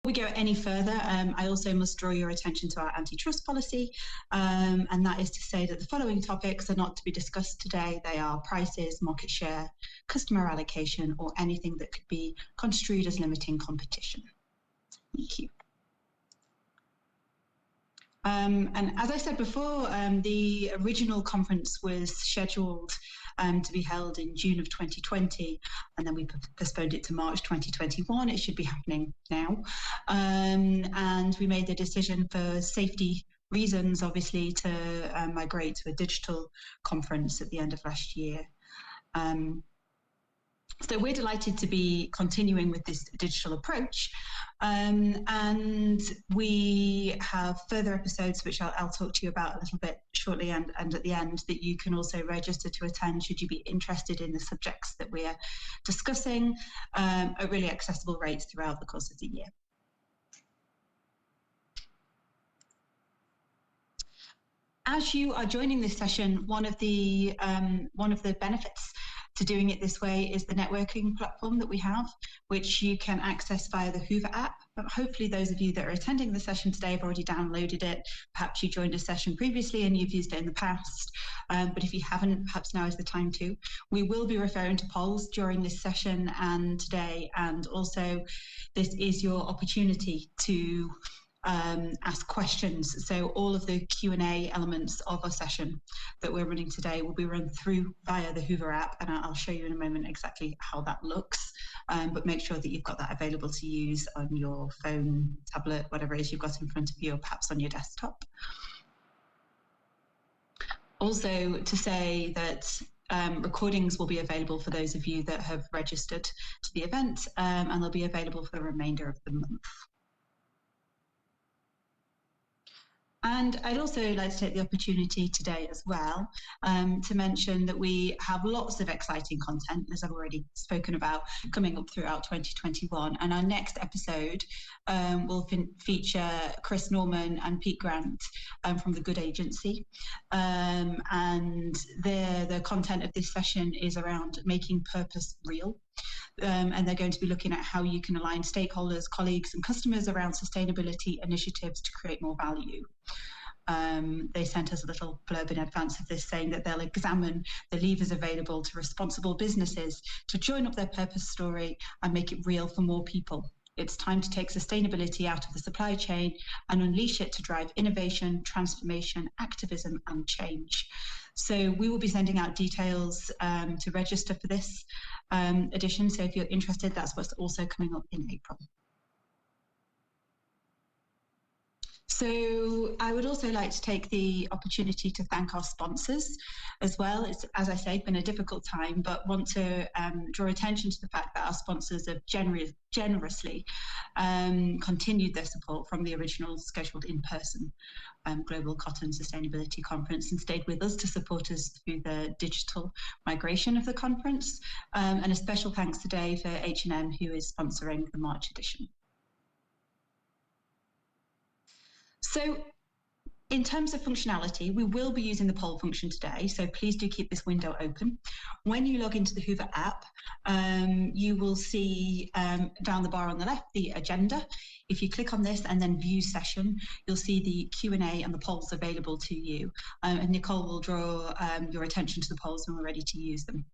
we go any further, I also must draw your attention to our antitrust policy, and that is to say that the following topics are not to be discussed today. They are prices, market share, customer allocation, or anything that could be construed as limiting competition. Thank you. And as I said before, the original conference was scheduled to be held in June of 2020, and then we postponed it to March 2021. It should be happening now. And we made the decision for safety reasons, obviously, to migrate to a digital conference at the end of last year. So we're delighted to be continuing with this digital approach, and we have further episodes which I'll talk to you about a little bit shortly and at the end, that you can also register to attend should you be interested in the subjects that we're discussing at really accessible rates throughout the course of the year. As you are joining this session, one of the benefits to doing it this way is the networking platform that we have, which you can access via the Hoover app. But hopefully those of you that are attending the session today have already downloaded it. Perhaps you joined a session previously and you've used it in the past. But if you haven't, perhaps now is the time to. We will be referring to polls during this session and today. And also, this is your opportunity to ask questions. So all of the Q&A elements of our session that we're running today will be run through via the Hoover app, and I'll show you in a moment exactly how that looks. But make sure that you've got that available to use on your phone, tablet, whatever it is you've got in front of you, or perhaps on your desktop. Also to say that recordings will be available for those of you that have registered to the event, and they'll be available for the remainder of the month. And I'd also like to take the opportunity today as well to mention that we have lots of exciting content, as I've already spoken about, coming up throughout 2021. And our next episode will feature Chris Norman and Pete Grant from The Good Agency. And the content of this session is around making purpose real. And they're going to be looking at how you can align stakeholders, colleagues and customers around sustainability initiatives to create more value. They sent us a little blurb in advance of this saying that they'll examine the levers available to responsible businesses to join up their purpose story and make it real for more people. It's time to take sustainability out of the supply chain and unleash it to drive innovation, transformation, activism and change. So we will be sending out details to register for this edition. So if you're interested, that's what's also coming up in April. So I would also like to take the opportunity to thank our sponsors as well. It's, as I say, been a difficult time, but want to draw attention to the fact that our sponsors have generously continued their support from the original scheduled in-person Global Cotton Sustainability Conference and stayed with us to support us through the digital migration of the conference. And a special thanks today for H&M, who is sponsoring the March edition. So in terms of functionality, we will be using the poll function today, so please do keep this window open. When you log into the Hoover app, you will see down the bar on the left the agenda. If you click on this and then view session, you'll see the Q&A and the polls available to you. And Nicole will draw your attention to the polls when we're ready to use them.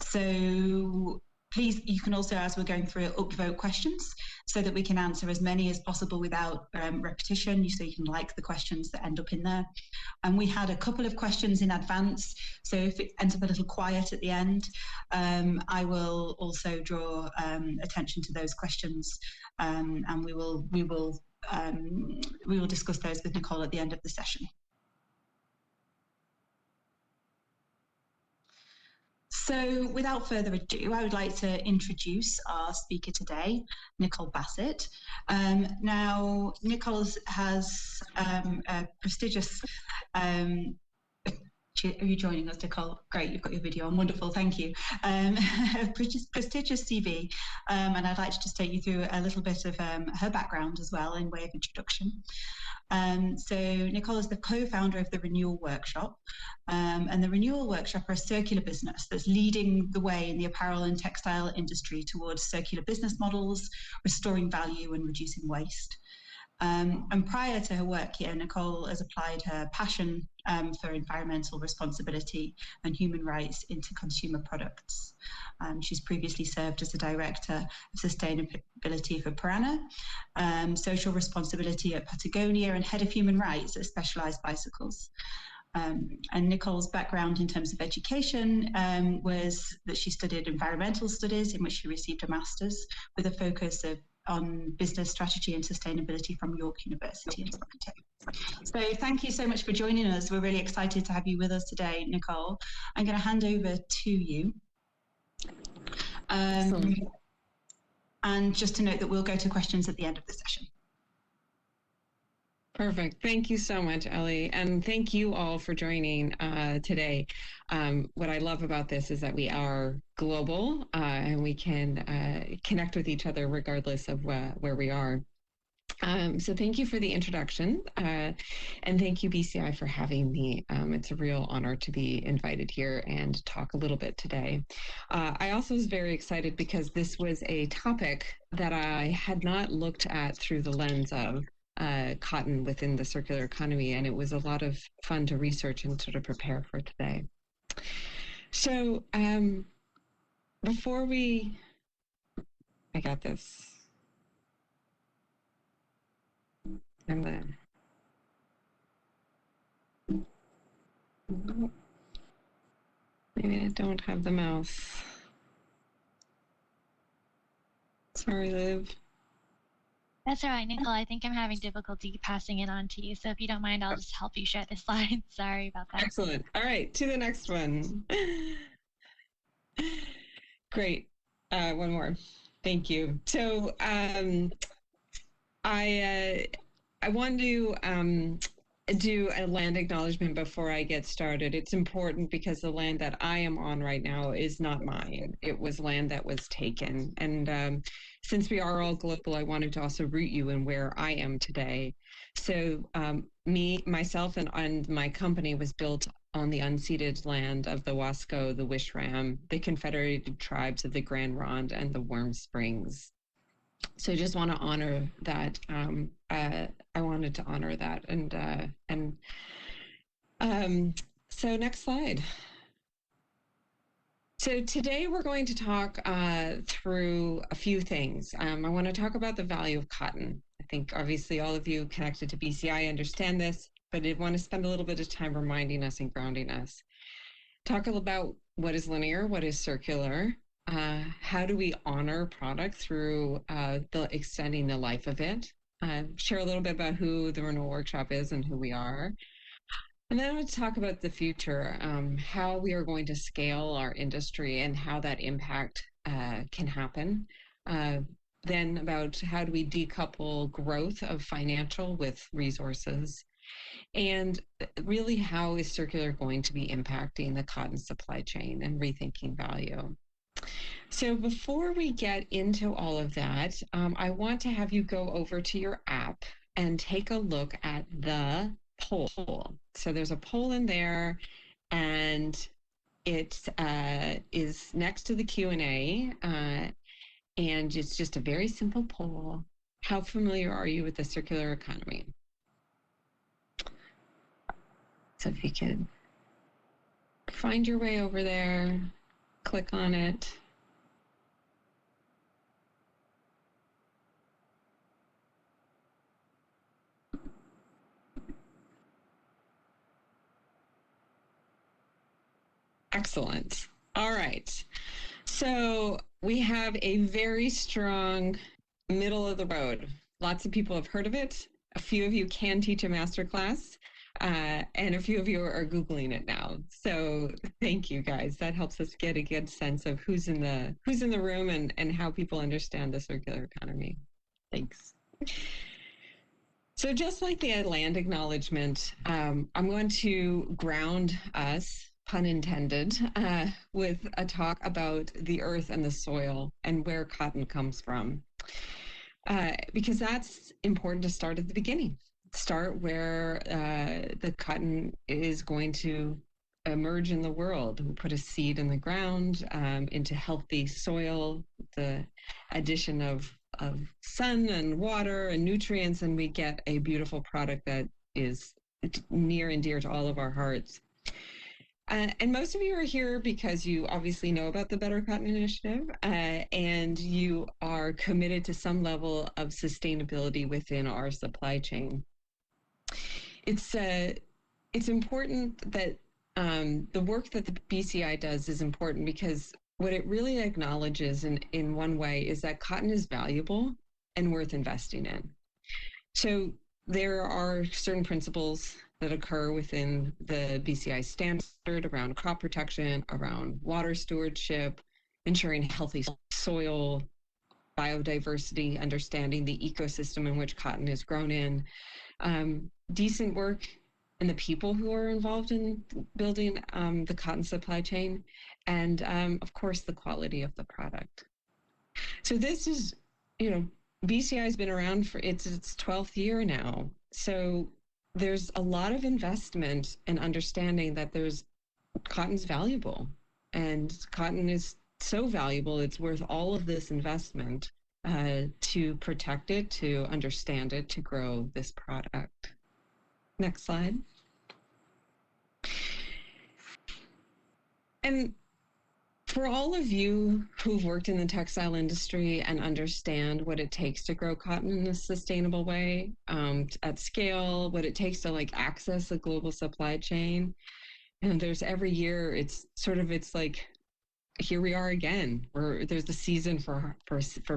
So please, you can also, as we're going through it, upvote questions so that we can answer as many as possible without repetition, so you can like the questions that end up in there. And we had a couple of questions in advance, so if it ends up a little quiet at the end, I will also draw attention to those questions, and we will discuss those with Nicole at the end of the session. So without further ado, I would like to introduce our speaker today, Nicole Bassett. Now, Nicole has a prestigious Are you joining us, Nicole? Great, you've got your video on. Wonderful, thank you. Prestigious CV, and I'd like to just take you through a little bit of her background as well in way of introduction. So Nicole is the co-founder of the Renewal Workshop, and the Renewal Workshop are a circular business that's leading the way in the apparel and textile industry towards circular business models, restoring value and reducing waste. And prior to her work here, Nicole has applied her passion for environmental responsibility and human rights into consumer products. She's previously served as the Director of Sustainability for Piranha, Social Responsibility at Patagonia, and Head of Human Rights at Specialized Bicycles. And Nicole's background in terms of education was that she studied environmental studies, in which she received a master's with a focus on business strategy and sustainability from York University. So thank you so much for joining us. We're really excited to have you with us today, Nicole. I'm going to hand over to you. And just to note that we'll go to questions at the end of the session. Perfect. Thank you so much, Ellie. And thank you all for joining today. What I love about this is that we are global and we can connect with each other regardless of where we are. So thank you for the introduction, and thank you, BCI, for having me. It's a real honor to be invited here and talk a little bit today. I also was very excited because this was a topic that I had not looked at through the lens of cotton within the circular economy, and it was a lot of fun to research and sort of prepare for today. So before I got this. And then maybe I don't have the mouse. Sorry, Liv. That's all right, Nicole. I think I'm having difficulty passing it on to you. So if you don't mind, I'll just help you share the slide. Sorry about that. Excellent. All right, to the next one. Great. One more. Thank you. So I want to do a land acknowledgement before I get started. It's important because the land that I am on right now is not mine. It was land that was taken. And since we are all global, I wanted to also root you in where I am today. So myself and my company was built on the unceded land of the Wasco, the Wishram, the Confederated Tribes of the Grand Ronde, and the Warm Springs. So I just want to honor that. I wanted to honor that. So next slide. So today we're going to talk through a few things. I want to talk about the value of cotton. I think obviously all of you connected to BCI understand this, but I want to spend a little bit of time reminding us and grounding us. Talk about what is linear, what is circular, how do we honor product through extending the life of it, share a little bit about who the Renewal Workshop is and who we are. And then I want to talk about the future, how we are going to scale our industry and how that impact can happen. Then about how do we decouple growth of financial with resources, and really how is circular going to be impacting the cotton supply chain and rethinking value. So before we get into all of that, I want to have you go over to your app and take a look at the poll. So there's a poll in there, and it is next to the Q&A, and it's just a very simple poll. How familiar are you with the circular economy? So if you could find your way over there, click on it. Excellent. All right. So we have a very strong middle of the road. Lots of people have heard of it. A few of you can teach a masterclass, and a few of you are Googling it now. So thank you, guys. That helps us get a good sense of who's in the room and how people understand the circular economy. Thanks. So just like the land acknowledgement, I'm going to ground us, pun intended, with a talk about the earth and the soil and where cotton comes from. Because that's important to start at the beginning. Start where the cotton is going to emerge in the world. We put a seed in the ground into healthy soil, the addition of sun and water and nutrients, and we get a beautiful product that is near and dear to all of our hearts. And most of you are here because you obviously know about the Better Cotton Initiative, and you are committed to some level of sustainability within our supply chain. It's important that the work that the BCI does is important because what it really acknowledges in one way is that cotton is valuable and worth investing in. So there are certain principles that occur within the BCI standard around crop protection, around water stewardship, ensuring healthy soil, biodiversity, understanding the ecosystem in which cotton is grown in, decent work and the people who are involved in building the cotton supply chain, and of course, the quality of the product. So this is, BCI has been around for its 12th year now. So there's a lot of investment and understanding that cotton's valuable, and cotton is so valuable, it's worth all of this investment to protect it, to understand it, to grow this product. Next slide. And for all of you who've worked in the textile industry and understand what it takes to grow cotton in a sustainable way at scale, what it takes to access a global supply chain, and there's every year it's like, here we are again. There's a season for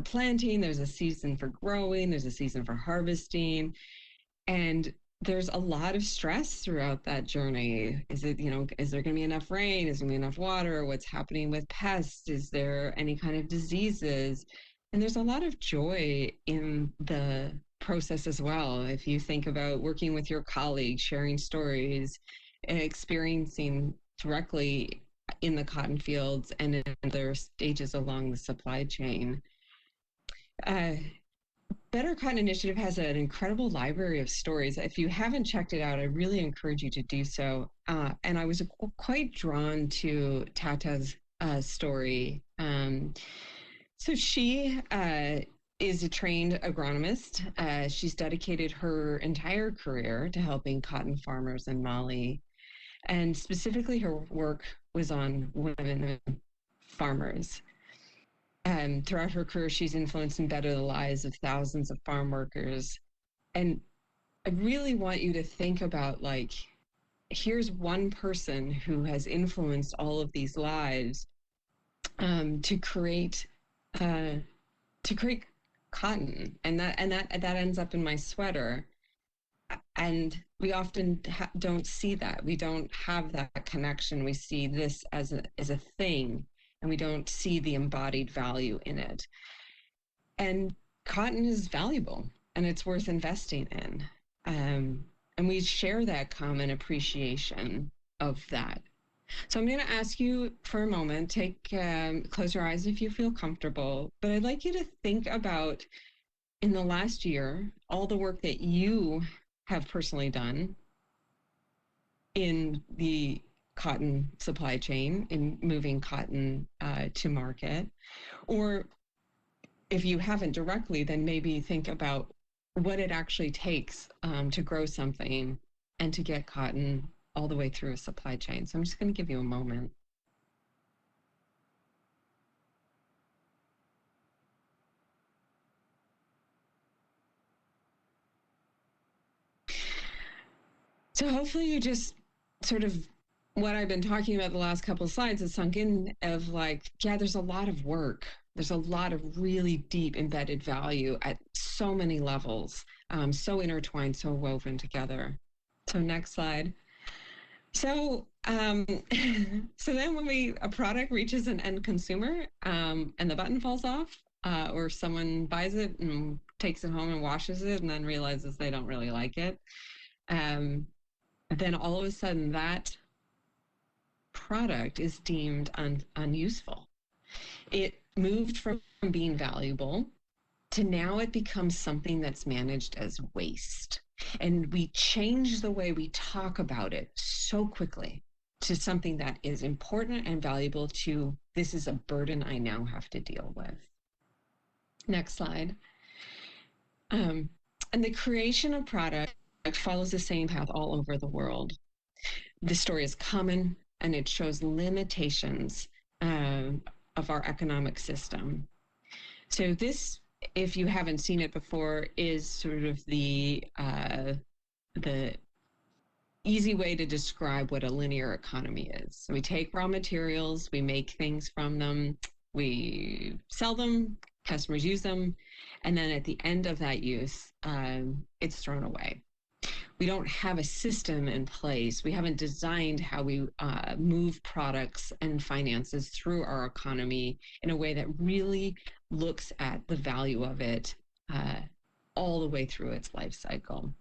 planting, there's a season for growing, there's a season for harvesting, and there's a lot of stress throughout that journey. Is there going to be enough rain? Is there going to be enough water? What's happening with pests? Is there any kind of diseases? And there's a lot of joy in the process as well. If you think about working with your colleagues, sharing stories, experiencing directly in the cotton fields and in other stages along the supply chain. Better Cotton Initiative has an incredible library of stories. If you haven't checked it out, I really encourage you to do so. And I was quite drawn to Tata's story. So she is a trained agronomist. She's dedicated her entire career to helping cotton farmers in Mali. And specifically, her work was on women farmers. Throughout her career, she's influenced and bettered the lives of thousands of farm workers. And I really want you to think about, here's one person who has influenced all of these lives to create cotton, and that ends up in my sweater. And we often don't see that. We don't have that connection. We see this as a thing, and we don't see the embodied value in it. And cotton is valuable, and it's worth investing in. And we share that common appreciation of that. So I'm going to ask you for a moment, close your eyes if you feel comfortable, but I'd like you to think about, in the last year, all the work that you have personally done in the cotton supply chain, in moving cotton to market. Or if you haven't directly, then maybe think about what it actually takes to grow something and to get cotton all the way through a supply chain. So I'm just going to give you a moment. So hopefully you just sort of, what I've been talking about the last couple of slides has sunk in of there's a lot of work. There's a lot of really deep embedded value at so many levels, so intertwined, so woven together. So next slide. So, so then when a product reaches an end consumer and the button falls off, or someone buys it and takes it home and washes it and then realizes they don't really like it. Then all of a sudden that product is deemed unuseful. It moved from being valuable to now it becomes something that's managed as waste. And we change the way we talk about it so quickly to something that is important and valuable to this is a burden I now have to deal with. Next slide. And the creation of product follows the same path all over the world. The story is common and it shows limitations of our economic system. So this, if you haven't seen it before, is sort of the easy way to describe what a linear economy is. So we take raw materials, we make things from them, we sell them, customers use them, and then at the end of that use, it's thrown away. We don't have a system in place. We haven't designed how we move products and finances through our economy in a way that really looks at the value of it all the way through its life cycle.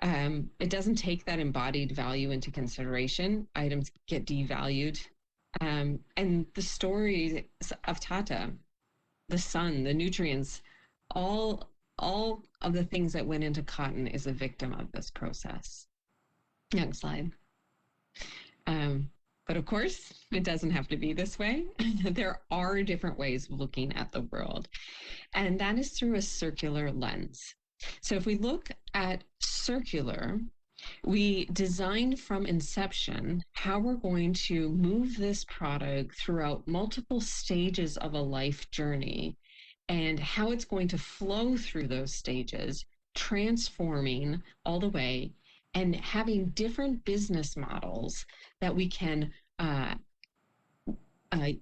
It doesn't take that embodied value into consideration. Items get devalued. And the stories of Tata, the sun, the nutrients, all of the things that went into cotton is a victim of this process. Next slide. But of course, it doesn't have to be this way. There are different ways of looking at the world, and that is through a circular lens. So if we look at circular, we designed from inception how we're going to move this product throughout multiple stages of a life journey and how it's going to flow through those stages, transforming all the way and having different business models that we can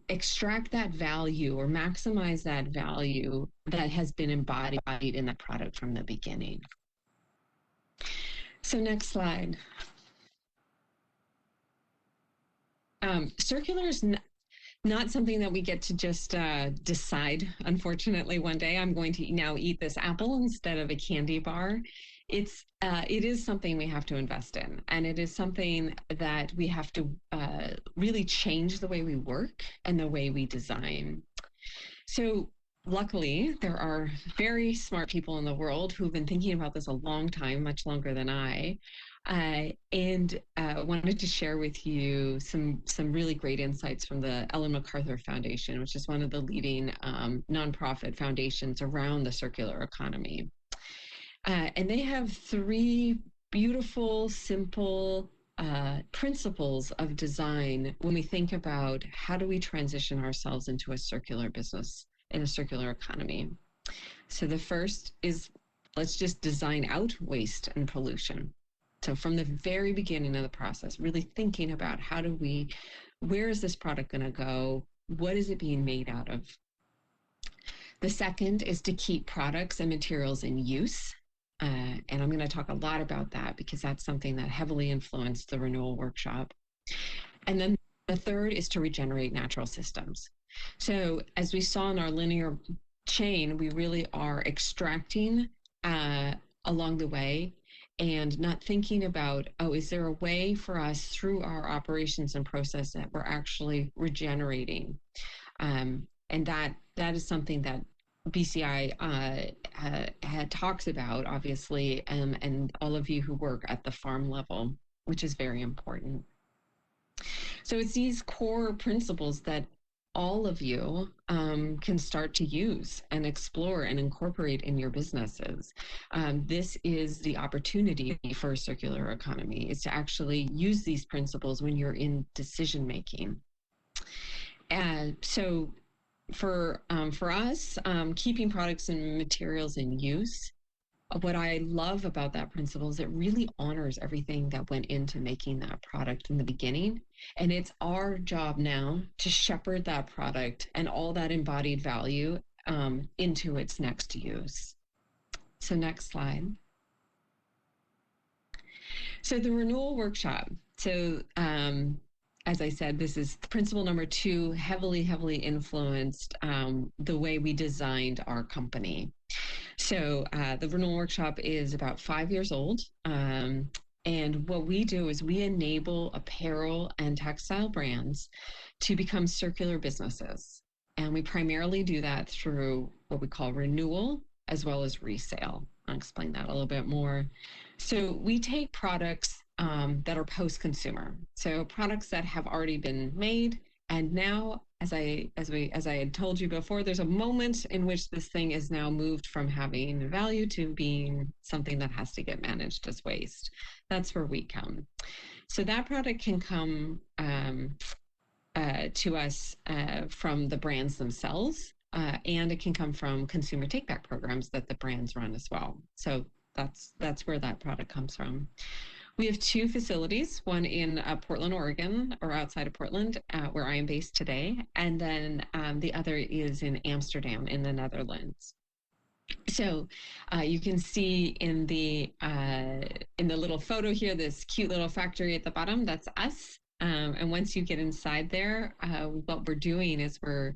extract that value or maximize that value that has been embodied in the product from the beginning. So next slide. Circular is not something that we get to just decide. Unfortunately, one day I'm going to now eat this apple instead of a candy bar. It is something we have to invest in, and it is something that we have to really change the way we work and the way we design. So luckily, there are very smart people in the world who've been thinking about this a long time, much longer than I, and wanted to share with you some really great insights from the Ellen MacArthur Foundation, which is one of the leading nonprofit foundations around the circular economy. And they have 3 beautiful, simple principles of design when we think about how do we transition ourselves into a circular business in a circular economy. So the first is let's just design out waste and pollution. So from the very beginning of the process, really thinking about where is this product going to go? What is it being made out of? The second is to keep products and materials in use. And I'm going to talk a lot about that because that's something that heavily influenced the renewal workshop. And then the third is to regenerate natural systems. So as we saw in our linear chain, we really are extracting along the way and not thinking about, is there a way for us through our operations and process that we're actually regenerating? And that is something that BCI talks about, obviously, and all of you who work at the farm level, which is very important. So it's these core principles that all of you can start to use and explore and incorporate in your businesses. This is the opportunity for a circular economy, is to actually use these principles when you're in decision making. And so for us, keeping products and materials in use, what I love about that principle is it really honors everything that went into making that product in the beginning. And it's our job now to shepherd that product and all that embodied value into its next use. So next slide. So the renewal workshop. So as I said, this is principle number 2, heavily influenced the way we designed our company. So the Renewal Workshop is about 5 years old. And what we do is we enable apparel and textile brands to become circular businesses. And we primarily do that through what we call renewal as well as resale. I'll explain that a little bit more. So we take products that are post-consumer. So products that have already been made, and now, as I had told you before, there's a moment in which this thing is now moved from having value to being something that has to get managed as waste. That's where we come. So that product can come to us from the brands themselves, and it can come from consumer take-back programs that the brands run as well. So that's where that product comes from. We have 2 facilities, one in Portland, Oregon, or outside of Portland, where I am based today, and then the other is in Amsterdam in the Netherlands. So you can see in the little photo here, this cute little factory at the bottom, that's us. And once you get inside there, what we're doing is we're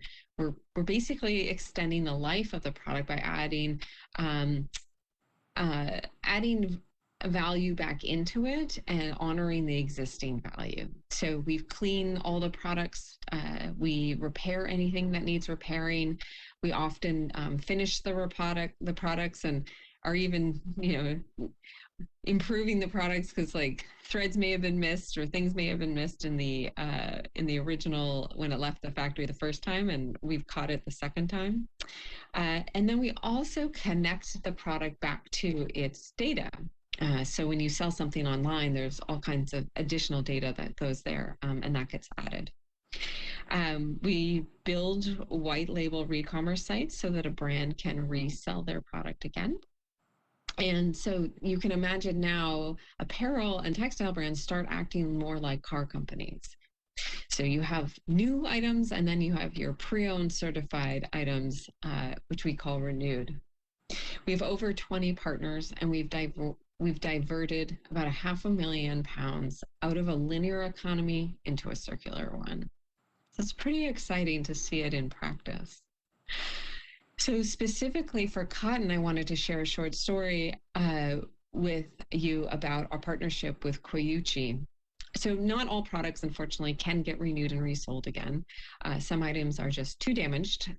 basically extending the life of the product by adding value back into it and honoring the existing value. So we've cleaned all the products. We repair anything that needs repairing. We often finish the products and are even, improving the products because like threads may have been missed or things may have been missed in the original when it left the factory the first time, and we've caught it the second time. And then we also connect the product back to its data. So when you sell something online, there's all kinds of additional data that goes there, and that gets added. We build white label re-commerce sites so that a brand can resell their product again. And so you can imagine now apparel and textile brands start acting more like car companies. So you have new items, and then you have your pre-owned certified items, which we call renewed. We have over 20 partners, and we've diverted about £500,000 out of a linear economy into a circular one. So it's pretty exciting to see it in practice. So specifically for cotton, I wanted to share a short story with you about our partnership with Koyuchi. So not all products, unfortunately, can get renewed and resold again. Some items are just too damaged,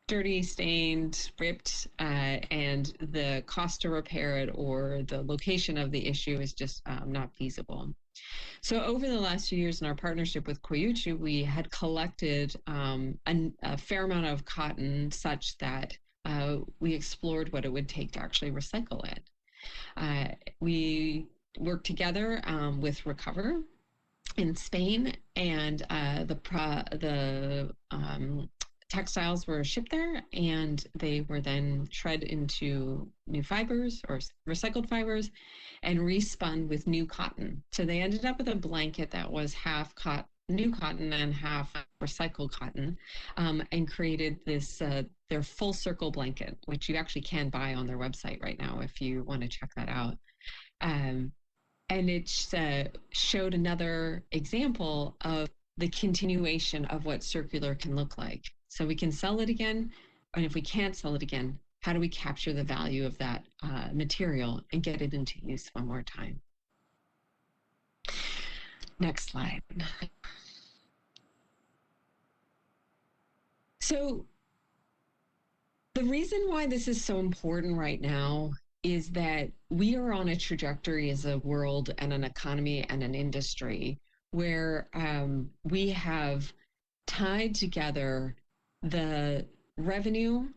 dirty, stained, ripped, and the cost to repair it or the location of the issue is just not feasible. So over the last few years in our partnership with Koyuchi, we had collected a fair amount of cotton such that we explored what it would take to actually recycle it. We worked together with Recover in Spain, and the textiles were shipped there, and they were then shred into new fibers or recycled fibers and respun with new cotton. So they ended up with a blanket that was half new cotton and half recycled cotton, and created this their full circle blanket, which you actually can buy on their website right now if you want to check that out. And it showed another example of the continuation of what circular can look like. So we can sell it again, and if we can't sell it again, how do we capture the value of that material and get it into use one more time? Next slide. So the reason why this is so important right now is that we are on a trajectory as a world and an economy and an industry where we have tied together the revenue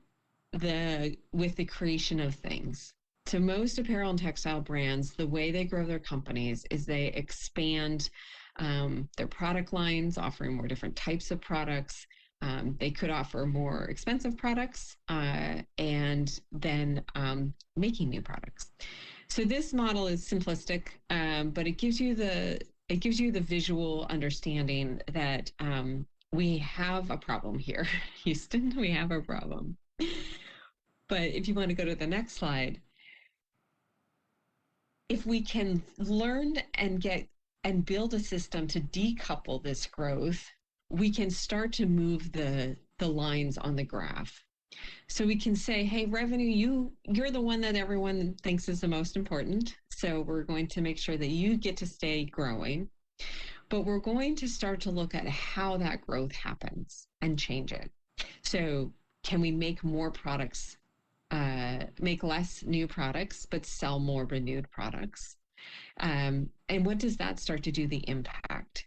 with the creation of things. So most apparel and textile brands, the way they grow their companies is they expand their product lines, offering more different types of products. They could offer more expensive products and then making new products. So this model is simplistic, but it gives you the visual understanding that we have a problem here. Houston, we have a problem. But if you want to go to the next slide, if we can learn and build a system to decouple this growth, we can start to move the lines on the graph. So we can say, hey, revenue, you're the one that everyone thinks is the most important. So we're going to make sure that you get to stay growing. But we're going to start to look at how that growth happens and change it. So can we make more products, make less new products, but sell more renewed products? And what does that start to do the impact?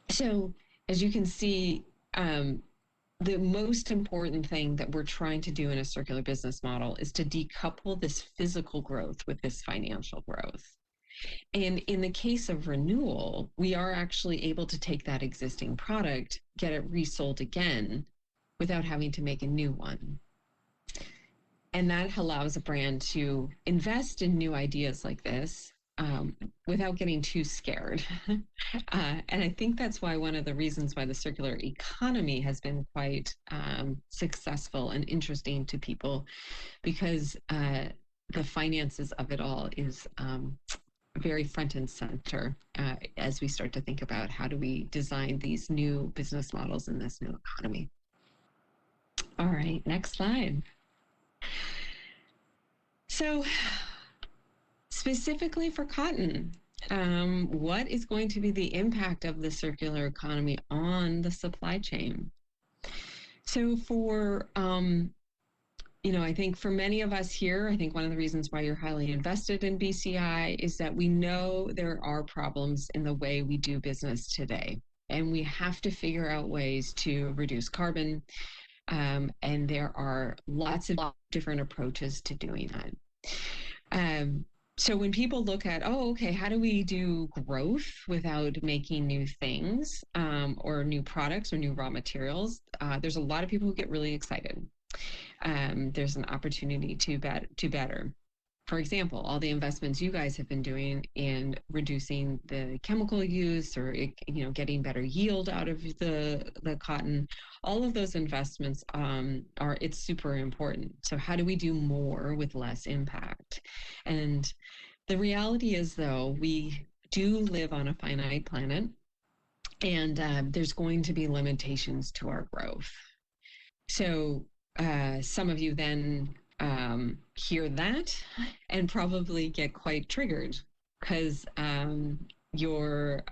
So as you can see, the most important thing that we're trying to do in a circular business model is to decouple this physical growth with this financial growth. And in the case of renewal, we are actually able to take that existing product, get it resold again without having to make a new one. And that allows a brand to invest in new ideas like this without getting too scared. And I think that's why one of the reasons why the circular economy has been quite successful and interesting to people, because the finances of it all is very front and center as we start to think about how do we design these new business models in this new economy. All right, next slide. So specifically for cotton, what is going to be the impact of the circular economy on the supply chain? So for I think for many of us here, I think one of the reasons why you're highly invested in BCI is that we know there are problems in the way we do business today. And we have to figure out ways to reduce carbon. And there are lots of different approaches to doing that. So when people look at, okay, how do we do growth without making new things or new products or new raw materials? There's a lot of people who get really excited. There's an opportunity to better. For example, all the investments you guys have been doing in reducing the chemical use or getting better yield out of the cotton, all of those investments it's super important. So how do we do more with less impact? And the reality is, though, we do live on a finite planet, and there's going to be limitations to our growth. So some of you then hear that and probably get quite triggered because your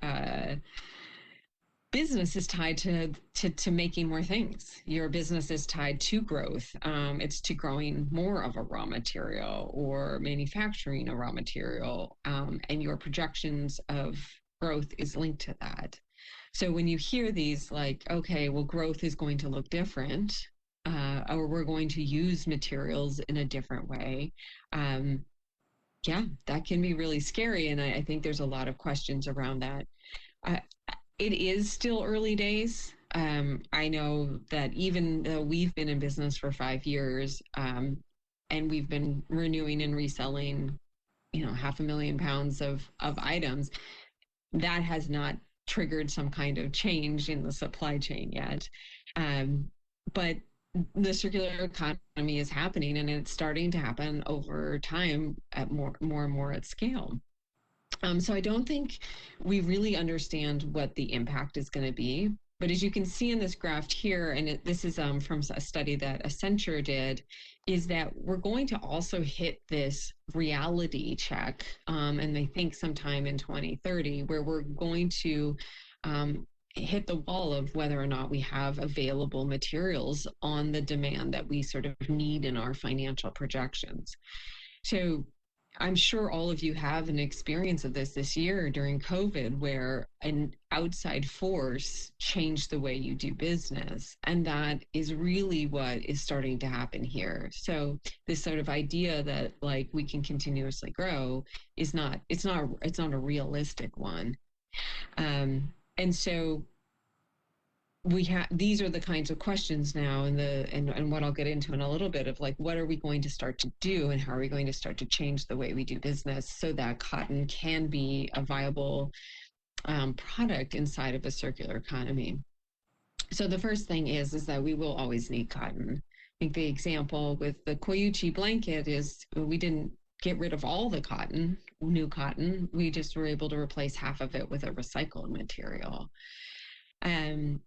business is tied to making more things. Your business is tied to growth. It's to growing more of a raw material or manufacturing a raw material, and your projections of growth is linked to that. So when you hear these, like, okay, well, growth is going to look different, or we're going to use materials in a different way, that can be really scary. And I think there's a lot of questions around that. It is still early days. I know that even though we've been in business for 5 years, and we've been renewing and reselling, 500,000 pounds of items, that has not triggered some kind of change in the supply chain yet. But the circular economy is happening, and it's starting to happen over time at more and more at scale. So I don't think we really understand what the impact is going to be. But as you can see in this graph here, and this is from a study that Accenture did, is that we're going to also hit this reality check, and they think sometime in 2030, where we're going to hit the wall of whether or not we have available materials on the demand that we sort of need in our financial projections. So I'm sure all of you have an experience of this year during COVID, where an outside force changed the way you do business. And that is really what is starting to happen here. So this sort of idea that like we can continuously grow is not a realistic one. And so these are the kinds of questions now, and what I'll get into in a little bit of like, what are we going to start to do, and how are we going to start to change the way we do business so that cotton can be a viable product inside of a circular economy. So the first thing is that we will always need cotton. I think the example with the Koyuchi blanket is we didn't get rid of all the cotton, new cotton. We just were able to replace half of it with a recycled material. And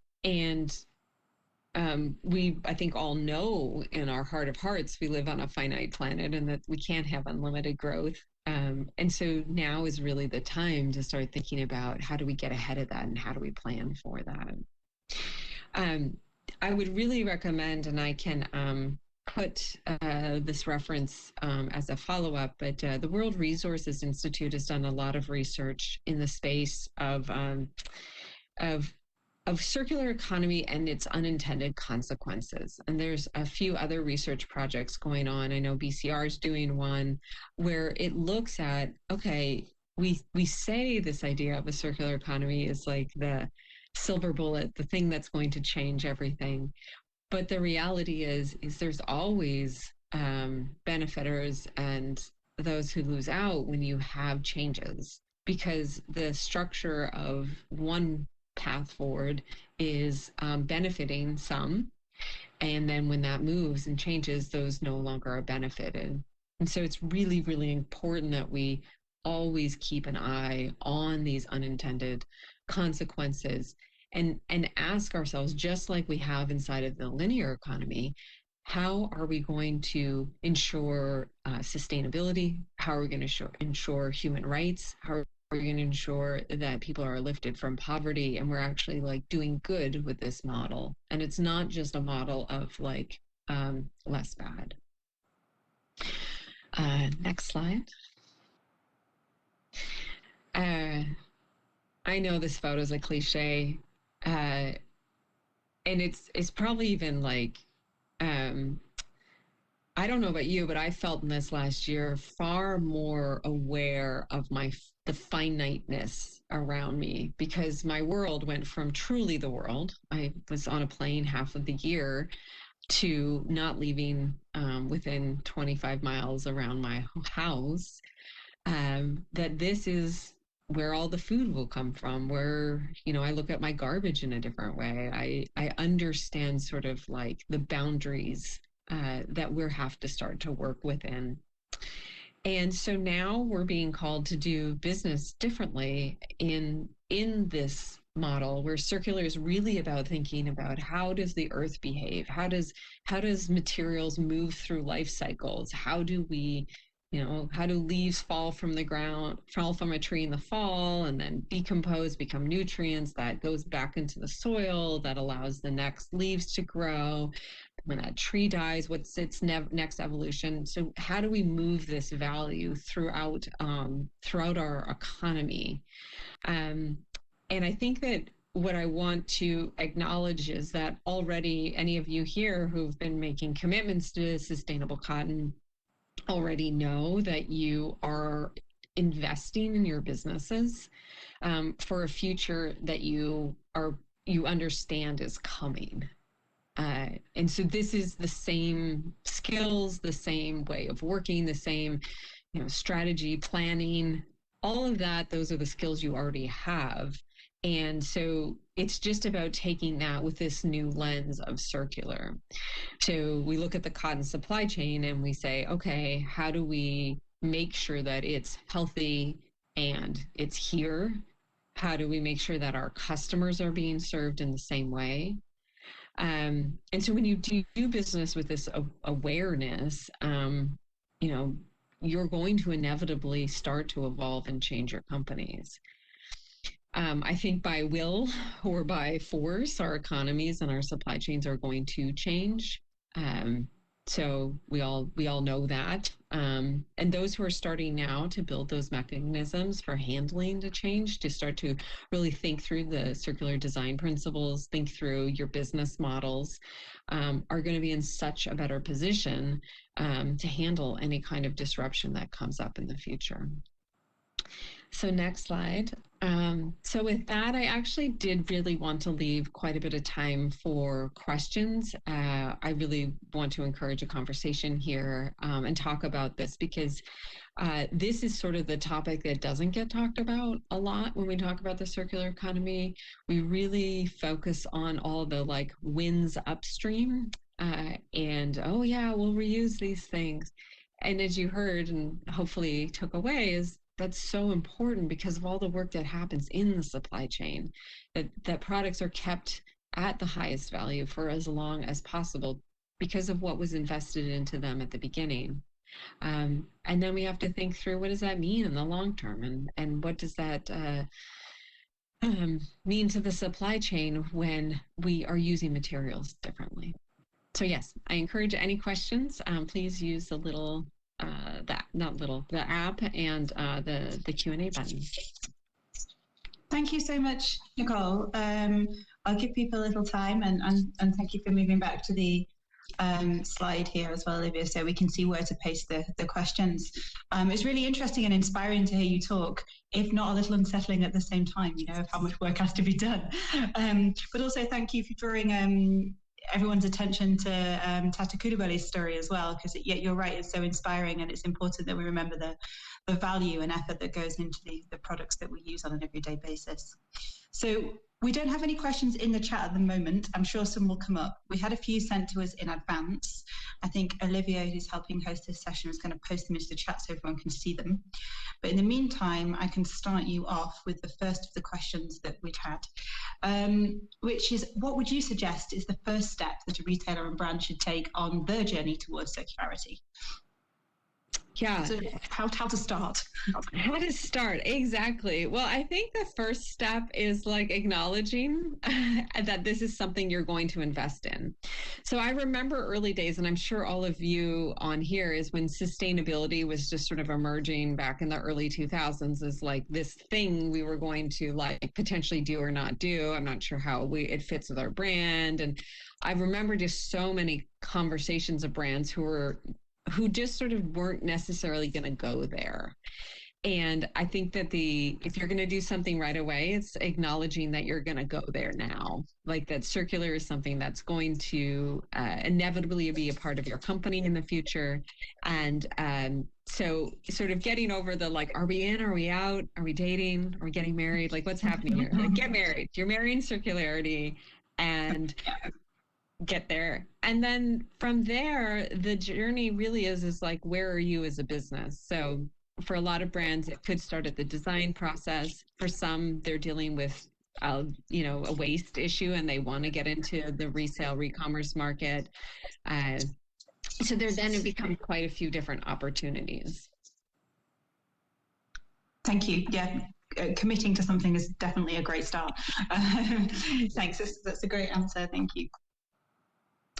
we, I think, all know in our heart of hearts, we live on a finite planet and that we can't have unlimited growth. And so now is really the time to start thinking about how do we get ahead of that and how do we plan for that. I would really recommend, and I can put this reference as a follow-up, but the World Resources Institute has done a lot of research in the space of circular economy and its unintended consequences. And there's a few other research projects going on. I know BCR is doing one where it looks at, okay, we say this idea of a circular economy is like the silver bullet, the thing that's going to change everything. But the reality is there's always benefiters and those who lose out when you have changes, because the structure of one path forward is benefiting some, and then when that moves and changes, those no longer are benefited. And so it's really, really important that we always keep an eye on these unintended consequences and ask ourselves, just like we have inside of the linear economy, how are we going to ensure sustainability? How are we going to ensure human rights? How are we going to ensure that people are lifted from poverty and we're actually like doing good with this model? And it's not just a model of like less bad. Next slide. I know this photo is a cliche, and it's probably even like, I don't know about you, but I felt in this last year far more aware of the finiteness around me, because my world went from truly the world. I was on a plane half of the year to not leaving within 25 miles around my house. That this is where all the food will come from, where, you know, I look at my garbage in a different way. I understand sort of like the boundaries that we have to start to work within. And so now we're being called to do business differently in this model, where circular is really about thinking about how does the earth behave? How does materials move through life cycles? How do we, you know, how do leaves fall from the ground, fall from a tree in the fall and then decompose, become nutrients that goes back into the soil that allows the next leaves to grow? When that tree dies, what's its next evolution? So how do we move this value throughout our economy? And I think that what I want to acknowledge is that already any of you here who've been making commitments to sustainable cotton already know that you are investing in your businesses for a future that you understand is coming. And so this is the same skills, the same way of working, the same, you know, strategy, planning, all of that. Those are the skills you already have. And so it's just about taking that with this new lens of circular. So we look at the cotton supply chain and we say, okay, how do we make sure that it's healthy and it's here? How do we make sure that our customers are being served in the same way? And so when you do business with this awareness, you know, you're going to inevitably start to evolve and change your companies. I think by will or by force, our economies and our supply chains are going to change. So we all know that. And those who are starting now to build those mechanisms for handling the change, to start to really think through the circular design principles, think through your business models, are going to be in such a better position to handle any kind of disruption that comes up in the future. So next slide. So with that, I actually did really want to leave quite a bit of time for questions. I really want to encourage a conversation here and talk about this, because this is sort of the topic that doesn't get talked about a lot when we talk about the circular economy. We really focus on all the like wins upstream and, oh yeah, we'll reuse these things. And as you heard and hopefully took away, is that's so important because of all the work that happens in the supply chain, that products are kept at the highest value for as long as possible because of what was invested into them at the beginning. And then we have to think through, what does that mean in the long term, and what does that mean to the supply chain when we are using materials differently. So yes, I encourage any questions. Please use the little the app and the Q&A button. Thank you so much, Nicole. I'll give people a little time, and thank you for moving back to the slide here as well, Olivia, so we can see where to paste the questions. It's really interesting and inspiring to hear you talk, if not a little unsettling at the same time, of how much work has to be done. But also thank you for drawing everyone's attention to Tata Coulibaly's story as well, because you're right, it's so inspiring, and it's important that we remember the value and effort that goes into the products that we use on an everyday basis. So we don't have any questions in the chat at the moment. I'm sure some will come up. We had a few sent to us in advance. I think Olivia, who's helping host this session, is going to post them into the chat so everyone can see them. But in the meantime, I can start you off with the first of the questions that we've had, which is, what would you suggest is the first step that a retailer and brand should take on their journey towards circularity? Yeah. So how to start? How to start, exactly. Well, I think the first step is acknowledging that this is something you're going to invest in. So I remember early days, and I'm sure all of you on here, is when sustainability was just sort of emerging back in the early 2000s as this thing we were going to potentially do or not do. I'm not sure how it fits with our brand. And I remember just so many conversations of brands who just sort of weren't necessarily going to go there. And I think that if you're going to do something right away, it's acknowledging that you're going to go there now, that circular is something that's going to inevitably be a part of your company in the future. And so sort of getting over the are we in, are we out, are we dating, are we getting married, what's happening here? Get married. You're marrying circularity, and get there. And then from there, the journey really is where are you as a business? So for a lot of brands, it could start at the design process. For some, they're dealing with a waste issue, and they want to get into the resale, re-commerce market. So it becomes quite a few different opportunities. Thank you. Yeah. Committing to something is definitely a great start. Thanks. That's a great answer. Thank you.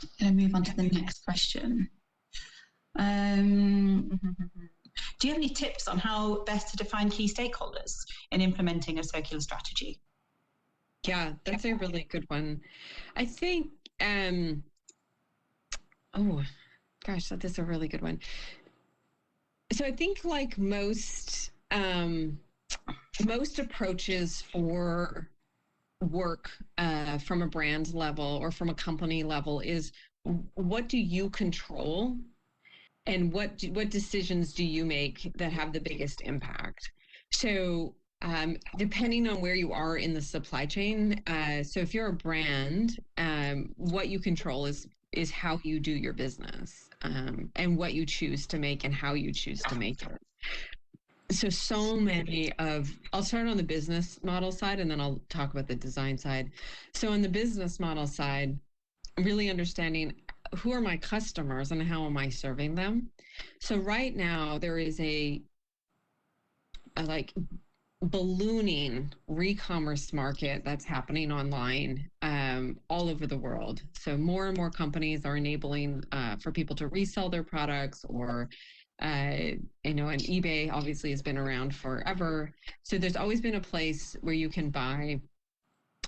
I'm going to move on to the next question. Do you have any tips on how best to define key stakeholders in implementing a circular strategy? Yeah, that's a really good one. I think, oh gosh, that is a really good one. So I think most approaches for work from a brand level or from a company level is, what do you control, and what decisions do you make that have the biggest impact? So depending on where you are in the supply chain, so if you're a brand, what you control is how you do your business, and what you choose to make and how you choose to make it. So many I'll start on the business model side, and then I'll talk about the design side. So on the business model side, really understanding who are my customers and how am I serving them. So right now there is a ballooning re-commerce market that's happening online all over the world. So more and more companies are enabling for people to resell their products, or and eBay obviously has been around forever. So there's always been a place where you can buy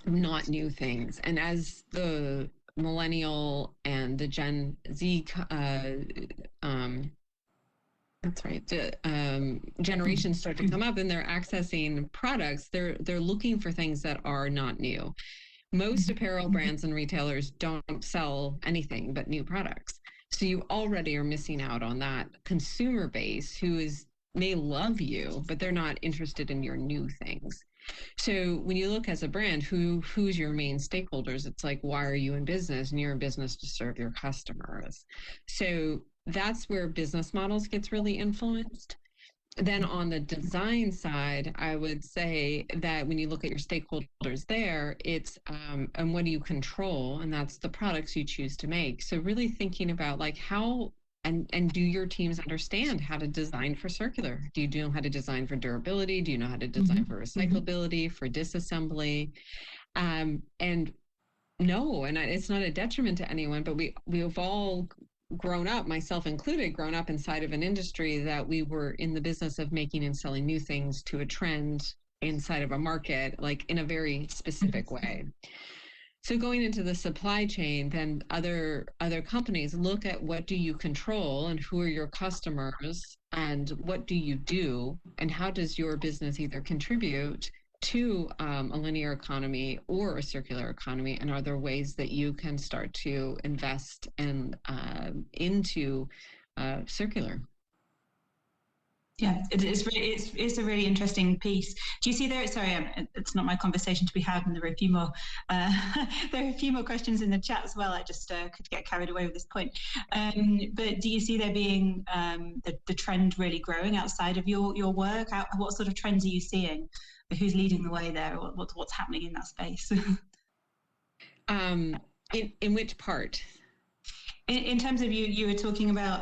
not new things. And as the millennial and the Gen Z, generations start to come up and they're accessing products, they're looking for things that are not new. Most apparel brands and retailers don't sell anything but new products. So you already are missing out on that consumer base who may love you, but they're not interested in your new things. So when you look as a brand, who's your main stakeholders? It's why are you in business? And you're in business to serve your customers. So that's where business models gets really influenced. Then on the design side, I would say that when you look at your stakeholders there, it's and what do you control? And that's the products you choose to make. So really thinking about like how and do your teams understand how to design for circular? Do you know how to design for durability? Do you know how to design for recyclability, for disassembly? And no, and it's not a detriment to anyone, but we've all grown up, myself included, grown up inside of an industry that we were in the business of making and selling new things to a trend inside of a market, like in a very specific way. So going into the supply chain, then other companies look at what do you control and who are your customers and what do you do and how does your business either contribute to a linear economy or a circular economy, and are there ways that you can start to invest and into circular? Yeah, it's a really interesting piece. Do you see there? Sorry, it's not my conversation to be had, and there are a few more. There are a few more questions in the chat as well. I just could get carried away with this point. But do you see there being the trend really growing outside of your work? What sort of trends are you seeing? Who's leading the way there? What's happening in that space? In which part? In terms of you were talking about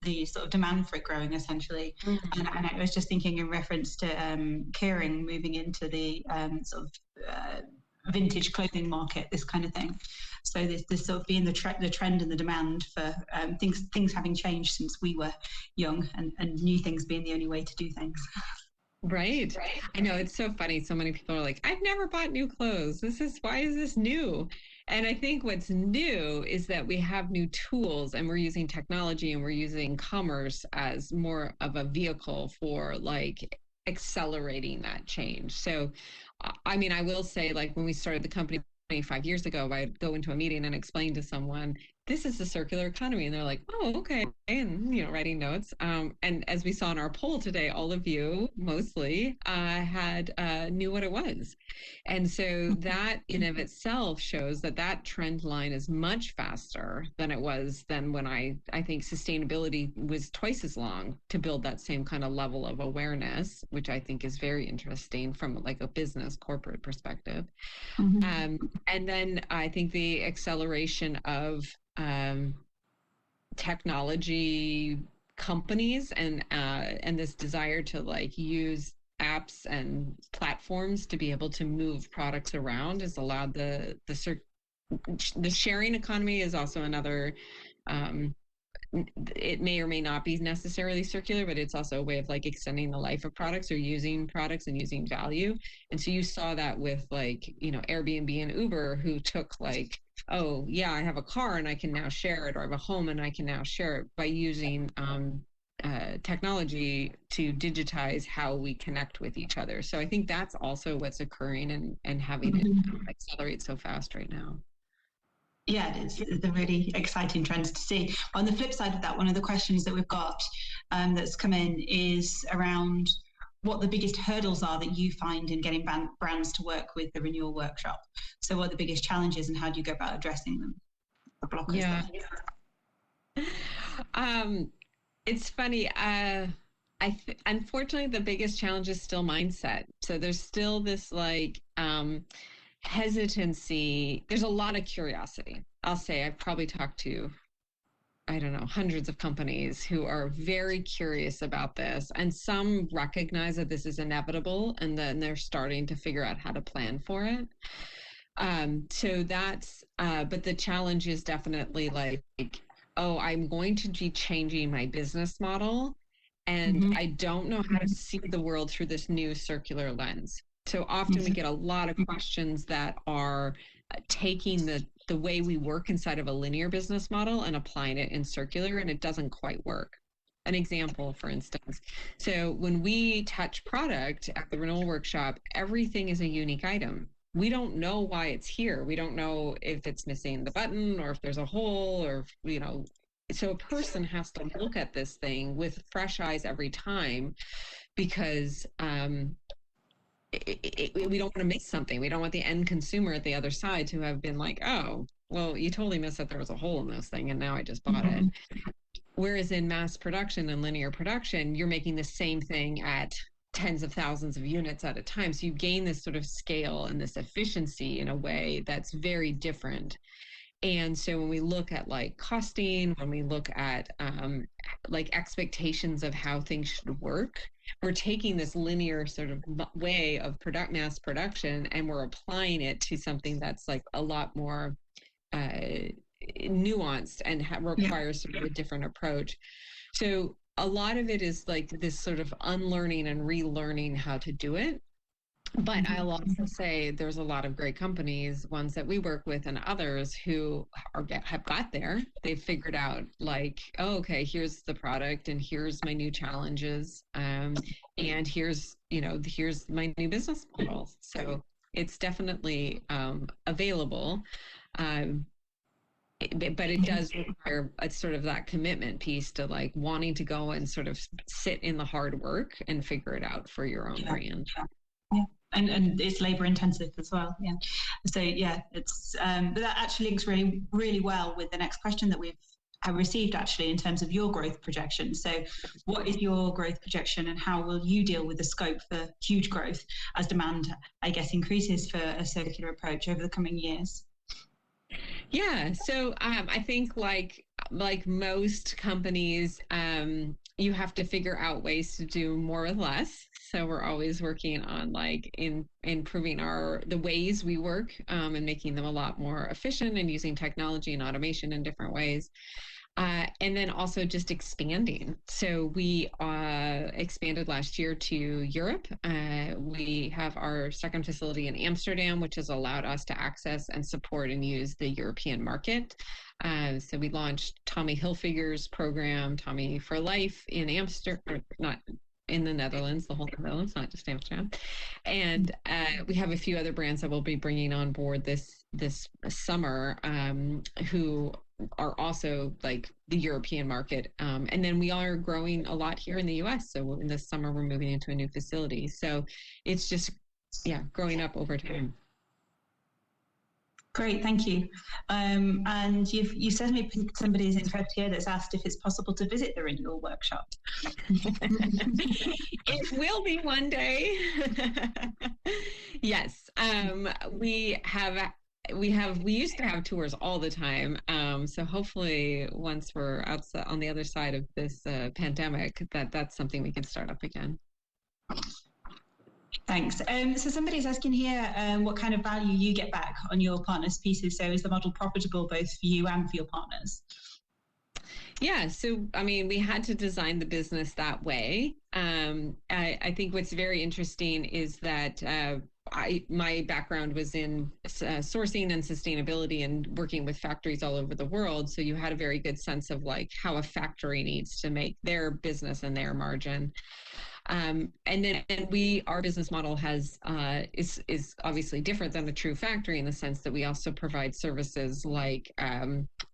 the sort of demand for it growing essentially, and I was just thinking in reference to Kering moving into the sort of vintage clothing market, this kind of thing. So this sort of being the trend and the demand for things having changed since we were young, and new things being the only way to do things. Right. I know, it's so funny. So many people are like, I've never bought new clothes. Why is this new? And I think what's new is that we have new tools and we're using technology and we're using commerce as more of a vehicle for like accelerating that change. So, I mean, I will say, like when we started the company 25 years ago, I'd go into a meeting and explain to someone, this is the circular economy. And they're like, oh, okay. And, writing notes. And as we saw in our poll today, all of you mostly knew what it was. And so that in of itself shows that trend line is much faster than it was than when I think sustainability was twice as long to build that same kind of level of awareness, which I think is very interesting from like a business corporate perspective. And then I think the acceleration of technology companies and this desire to like use apps and platforms to be able to move products around has allowed the sharing economy is also another. It may or may not be necessarily circular, but it's also a way of like extending the life of products or using products and using value. And so you saw that with like, Airbnb and Uber, who took like, oh yeah, I have a car and I can now share it, or I have a home and I can now share it by using technology to digitize how we connect with each other. So I think that's also what's occurring and having it accelerate so fast right now. Yeah, it is the really exciting trends to see. On the flip side of that, one of the questions that we've got that's come in is around what the biggest hurdles are that you find in getting brands to work with the Renewal Workshop. So what are the biggest challenges and how do you go about addressing them? The blockers. Yeah. It's funny. Unfortunately, the biggest challenge is still mindset. So there's still this like hesitancy. There's a lot of curiosity. I'll say I've probably talked to, I don't know, hundreds of companies who are very curious about this, and some recognize that this is inevitable, and then they're starting to figure out how to plan for it. So that's, but the challenge is definitely like, oh, I'm going to be changing my business model, and I don't know how to see the world through this new circular lens. So often we get a lot of questions that are taking the way we work inside of a linear business model and applying it in circular, and it doesn't quite work. An example, for instance, so when we touch product at the Renewal Workshop, everything is a unique item. We don't know why it's here. We don't know if it's missing the button or if there's a hole or, so a person has to look at this thing with fresh eyes every time because we don't want to miss something. We don't want the end consumer at the other side to have been like, oh, well, you totally missed that there was a hole in this thing and now I just bought it. Whereas in mass production and linear production, you're making the same thing at tens of thousands of units at a time. So you gain this sort of scale and this efficiency in a way that's very different. And so when we look at like costing, when we look at like expectations of how things should work, we're taking this linear sort of way of mass production, and we're applying it to something that's like a lot more nuanced and requires sort of a different approach. So a lot of it is like this sort of unlearning and relearning how to do it. But I'll also say there's a lot of great companies, ones that we work with and others who have got there. They've figured out like, oh, okay, here's the product and here's my new challenges. And here's my new business model. So it's definitely available. But it does require a sort of that commitment piece to like wanting to go and sort of sit in the hard work and figure it out for your own brand. Yeah. And it's labor intensive as well. Yeah. So yeah, it's but that actually links really, really well with the next question that I received actually in terms of your growth projection. So what is your growth projection and how will you deal with the scope for huge growth as demand, I guess, increases for a circular approach over the coming years? Yeah, so I think like most companies, you have to figure out ways to do more with less. So we're always working on like improving the ways we work and making them a lot more efficient and using technology and automation in different ways. And then also just expanding. So we expanded last year to Europe. We have our second facility in Amsterdam, which has allowed us to access and support and use the European market. So we launched Tommy Hilfiger's program, Tommy for Life, in Amsterdam, not in the Netherlands, the whole Netherlands, not just Amsterdam. And we have a few other brands that we'll be bringing on board this summer, who are also like the European market. And then we are growing a lot here in the US. So in this summer, we're moving into a new facility. So it's just, growing up over time. Great, thank you. And you certainly piqued somebody's interest here that's asked if it's possible to visit the Renewal workshop. It will be one day. Yes, we used to have tours all the time. So hopefully once we're outside on the other side of this pandemic, that's something we can start up again. Thanks. So somebody's asking here what kind of value you get back on your partners' pieces. So is the model profitable both for you and for your partners? Yeah, so I mean, we had to design the business that way. I think what's very interesting is that my background was in sourcing and sustainability and working with factories all over the world. So you had a very good sense of like how a factory needs to make their business and their margin. And our business model is obviously different than the true factory in the sense that we also provide services like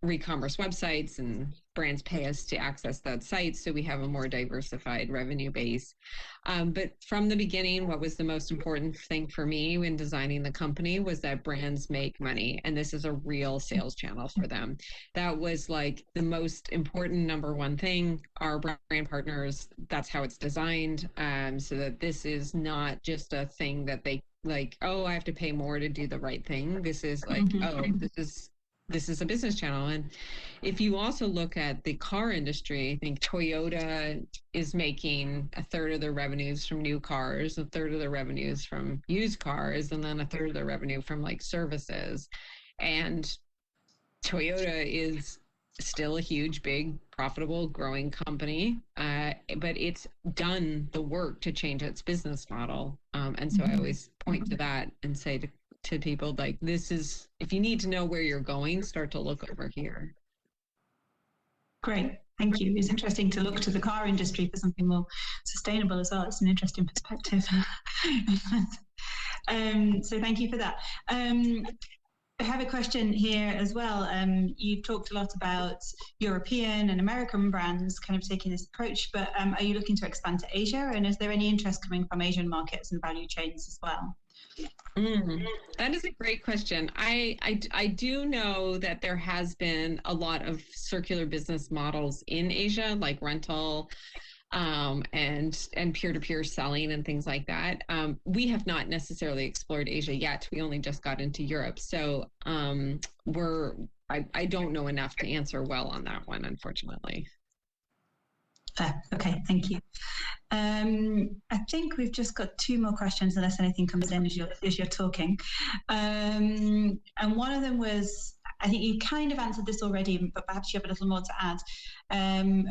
re-commerce websites, and brands pay us to access that site. So we have a more diversified revenue base. But from the beginning, what was the most important thing for me when designing the company was that brands make money, and this is a real sales channel for them. That was like the most important number one thing. Our brand partners, that's how it's designed, so that this is not just a thing that they like, oh, I have to pay more to do the right thing. This is like, this is a business channel. And if you also look at the car industry, I think Toyota is making a third of their revenues from new cars, a third of their revenues from used cars, and then a third of their revenue from like services. And Toyota is still a huge, big, profitable, growing company, but it's done the work to change its business model. And so I always point to that and say to people, like, this is, if you need to know where you're going, start to look over here. Great, thank you. It's interesting to look to the car industry for something more sustainable as well. It's an interesting perspective. So thank you for that. I have a question here as well. You've talked a lot about European and American brands kind of taking this approach, but are you looking to expand to Asia? And is there any interest coming from Asian markets and value chains as well? That is a great question. I do know that there has been a lot of circular business models in Asia, like rental, and peer-to-peer selling and things like that. We have not necessarily explored Asia yet. We only just got into Europe. So I don't know enough to answer well on that one, unfortunately. Okay, thank you. I think we've just got 2 more questions, unless anything comes in as you're talking. And one of them was, I think you kind of answered this already, but perhaps you have a little more to add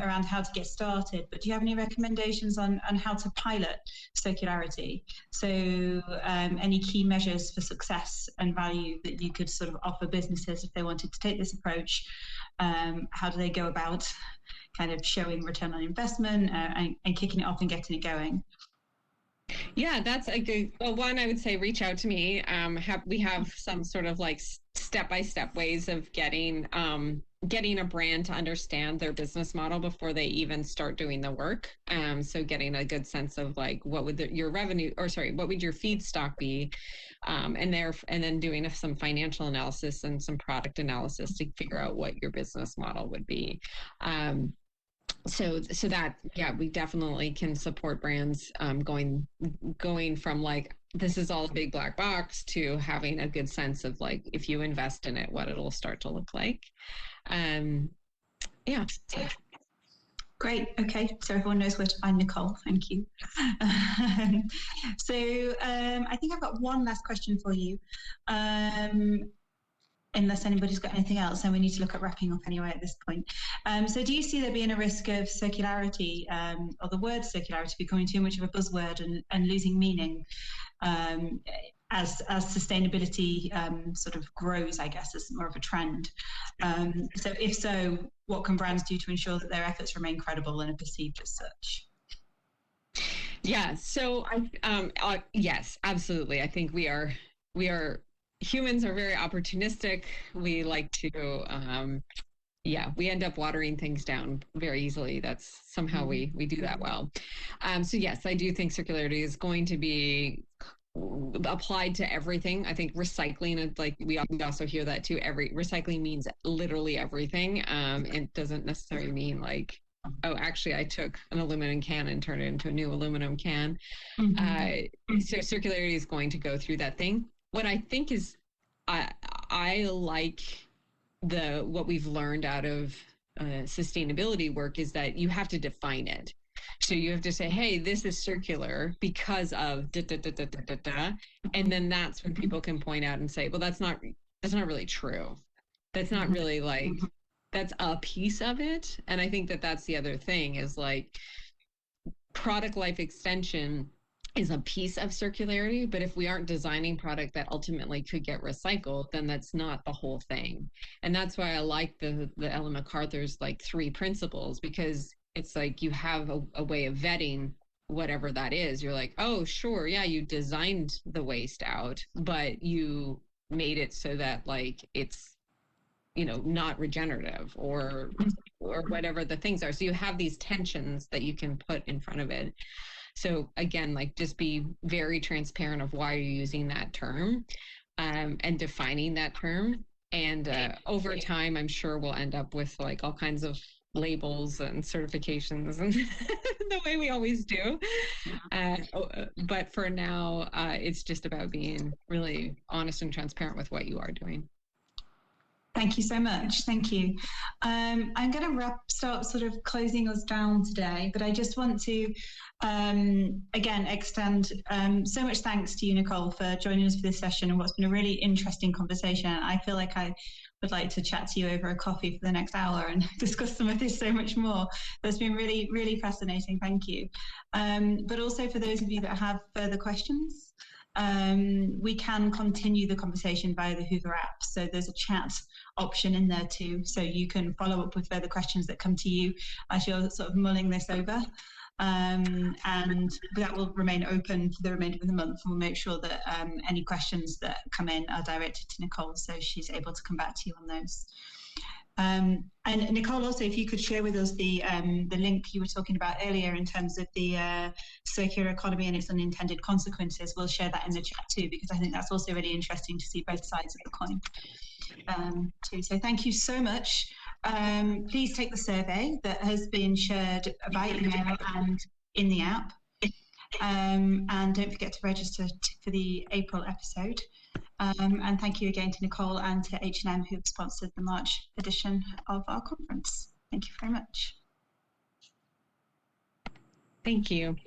around how to get started. But do you have any recommendations on how to pilot circularity? So any key measures for success and value that you could sort of offer businesses if they wanted to take this approach? How do they go about kind of showing return on investment and kicking it off and getting it going? Yeah, that's a good, well, one, I would say reach out to me. We have some sort of like step-by-step ways of getting a brand to understand their business model before they even start doing the work. So getting a good sense of like, what would your revenue, or sorry, what would your feedstock be? And then doing some financial analysis and some product analysis to figure out what your business model would be. So that, yeah, we definitely can support brands going from like, this is all a big black box, to having a good sense of like, if you invest in it, what it'll start to look like. Yeah. Great. Okay. So everyone knows where to find Nicole. Thank you. So I think I've got one last question for you. Unless anybody's got anything else, then we need to look at wrapping up anyway at this point. So do you see there being a risk of circularity, or the word circularity becoming too much of a buzzword and losing meaning as sustainability sort of grows, I guess, as more of a trend? So if so, what can brands do to ensure that their efforts remain credible and are perceived as such? Yeah, so yes, absolutely. I think we are humans are very opportunistic. We like to, we end up watering things down very easily. That's somehow we do that well. So yes, I do think circularity is going to be applied to everything. I think recycling, like we also hear that too. Recycling means literally everything. It doesn't necessarily mean like, oh, actually, I took an aluminum can and turned it into a new aluminum can. So circularity is going to go through that thing. What I think is, I like what we've learned out of sustainability work is that you have to define it. So you have to say, hey, this is circular because of da, da, da, da, da, da, da. And then that's when people can point out and say, well, that's not really true. That's not really like, that's a piece of it. And I think that's the other thing is like product life extension is a piece of circularity, but if we aren't designing product that ultimately could get recycled, then that's not the whole thing. And that's why I like the Ellen MacArthur's like 3 principles, because it's like you have a way of vetting whatever that is. You're like, oh, sure, yeah, you designed the waste out, but you made it so that like it's, not regenerative or whatever the things are. So you have these tensions that you can put in front of it. So again, like just be very transparent of why you're using that term, and defining that term. And over time, I'm sure we'll end up with like all kinds of labels and certifications and the way we always do. But for now, it's just about being really honest and transparent with what you are doing. Thank you so much. Thank you. I'm going to start sort of closing us down today, but I just want to, again, extend so much thanks to you, Nicole, for joining us for this session and what's been a really interesting conversation. I feel like I would like to chat to you over a coffee for the next hour and discuss some of this so much more. That's been really, really fascinating. Thank you. But also for those of you that have further questions, we can continue the conversation via the Hoover app. So there's a chat option in there too. So you can follow up with further questions that come to you as you're sort of mulling this over. and that will remain open for the remainder of the month. And we'll make sure that any questions that come in are directed to Nicole, so she's able to come back to you on those. And Nicole, also, if you could share with us the link you were talking about earlier in terms of the circular economy and its unintended consequences, we'll share that in the chat too, because I think that's also really interesting to see both sides of the coin too. So thank you so much. Please take the survey that has been shared by email and in the app. And don't forget to register for the April episode. And thank you again to Nicole and to H&M who have sponsored the March edition of our conference. Thank you very much. Thank you.